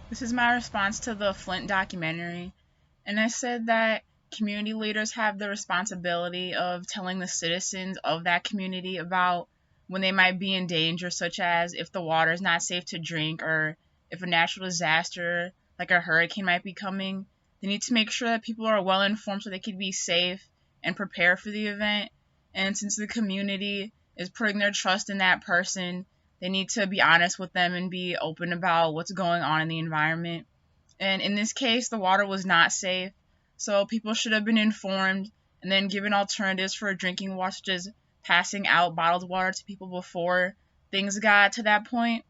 This is my response to the Flint documentary. And I said that community leaders have the responsibility of telling the citizens of that community about when they might be in danger, such as if the water is not safe to drink or if a natural disaster like a hurricane might be coming. They need to make sure that people are well informed so they can be safe and prepare for the event. And since the community is putting their trust in that person, they need to be honest with them and be open about what's going on in the environment. And in this case, the water was not safe, so people should have been informed and then given alternatives for drinking water, such as passing out bottled water to people before things got to that point,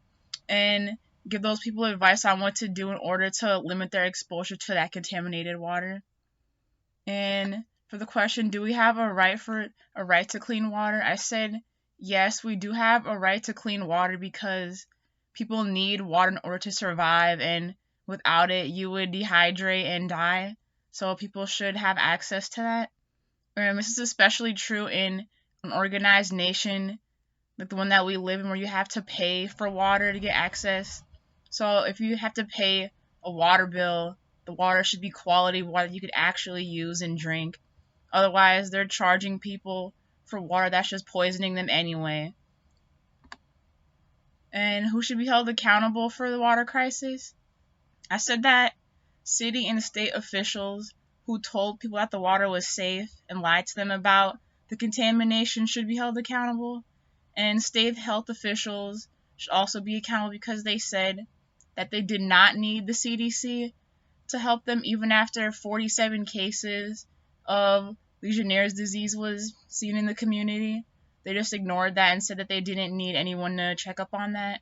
and give those people advice on what to do in order to limit their exposure to that contaminated water. And for the question, do we have a right to clean water? I said yes, we do have a right to clean water because people need water in order to survive, and without it, you would dehydrate and die. So people should have access to that. And this is especially true in an organized nation like the one that we live in, where you have to pay for water to get access. So if you have to pay a water bill, the water should be quality water you could actually use and drink. Otherwise, they're charging people for water that's just poisoning them anyway. And who should be held accountable for the water crisis? I said that city and state officials who told people that the water was safe and lied to them about the contamination should be held accountable. And state health officials should also be accountable because they said that they did not need the CDC to help them even after 47 cases of Legionnaire's disease was seen in the community. They just ignored that and said that they didn't need anyone to check up on that.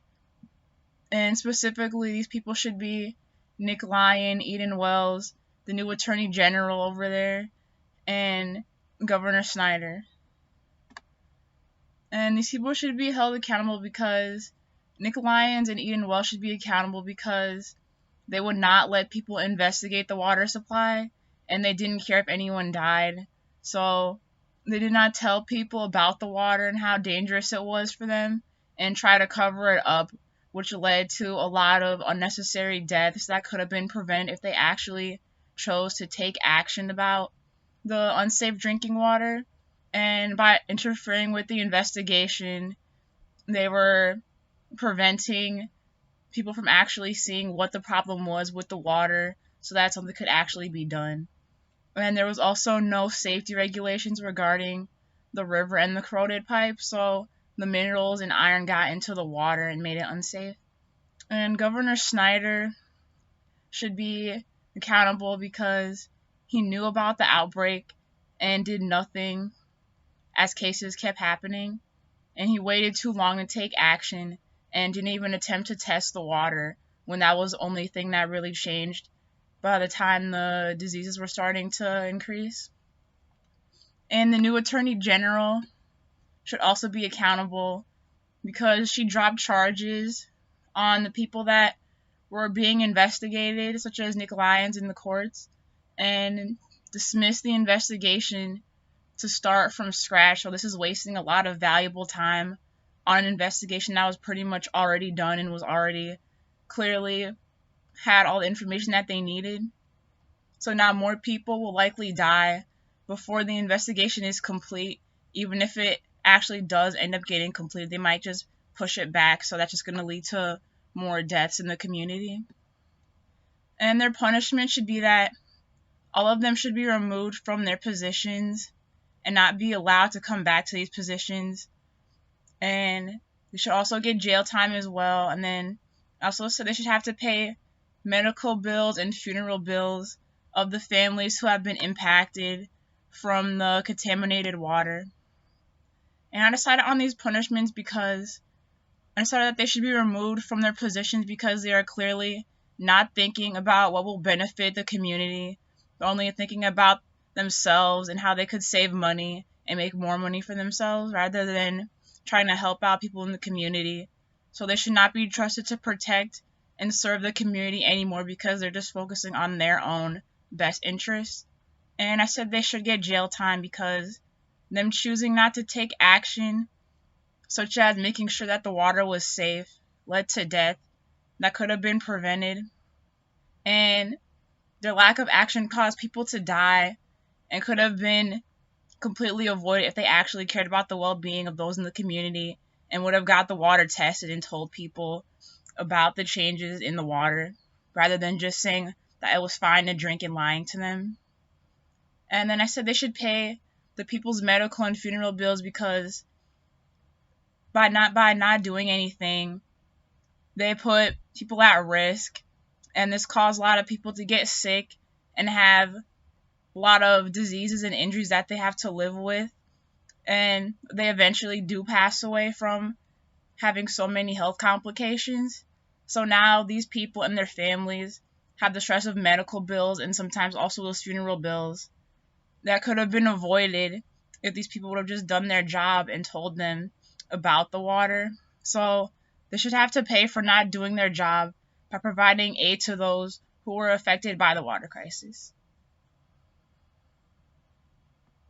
And specifically, these people should be Nick Lyon, Eden Wells, the new Attorney General over there, and Governor Snyder. And these people should be held accountable because Nick Lyons and Eden Wells should be accountable because they would not let people investigate the water supply, and they didn't care if anyone died. So they did not tell people about the water and how dangerous it was for them and try to cover it up, which led to a lot of unnecessary deaths that could have been prevented if they actually chose to take action about the unsafe drinking water. And by interfering with the investigation, they were preventing people from actually seeing what the problem was with the water so that something could actually be done. And there was also no safety regulations regarding the river and the corroded pipe, so the minerals and iron got into the water and made it unsafe. And Governor Snyder should be accountable because he knew about the outbreak and did nothing as cases kept happening, and he waited too long to take action and didn't even attempt to test the water when that was the only thing that really changed by the time the diseases were starting to increase. And the new Attorney General should also be accountable because she dropped charges on the people that were being investigated, such as Nick Lyons in the courts, and dismissed the investigation to start from scratch. So this is wasting a lot of valuable time on an investigation that was pretty much already done and was already clearly had all the information that they needed. So now more people will likely die before the investigation is complete, even if it actually does end up getting completed. They might just push it back, so that's just going to lead to more deaths in the community. And their punishment should be that all of them should be removed from their positions and not be allowed to come back to these positions. And they should also get jail time as well. And then also so they should have to pay medical bills and funeral bills of the families who have been impacted from the contaminated water. And I decided on these punishments because I decided that they should be removed from their positions because they are clearly not thinking about what will benefit the community. They're only thinking about themselves and how they could save money and make more money for themselves rather than trying to help out people in the community. So they should not be trusted to protect and serve the community anymore because they're just focusing on their own best interests. And I said they should get jail time because them choosing not to take action, such as making sure that the water was safe, led to death that could have been prevented. and their lack of action caused people to die and could have been completely avoided if they actually cared about the well-being of those in the community and would have got the water tested and told people about the changes in the water rather than just saying that it was fine to drink and lying to them. And then I said they should pay the people's medical and funeral bills because by not doing anything, they put people at risk, and this caused a lot of people to get sick and have a lot of diseases and injuries that they have to live with, and they eventually do pass away from having so many health complications. So now these people and their families have the stress of medical bills and sometimes also those funeral bills that could have been avoided if these people would have just done their job and told them about the water. So they should have to pay for not doing their job by providing aid to those who were affected by the water crisis.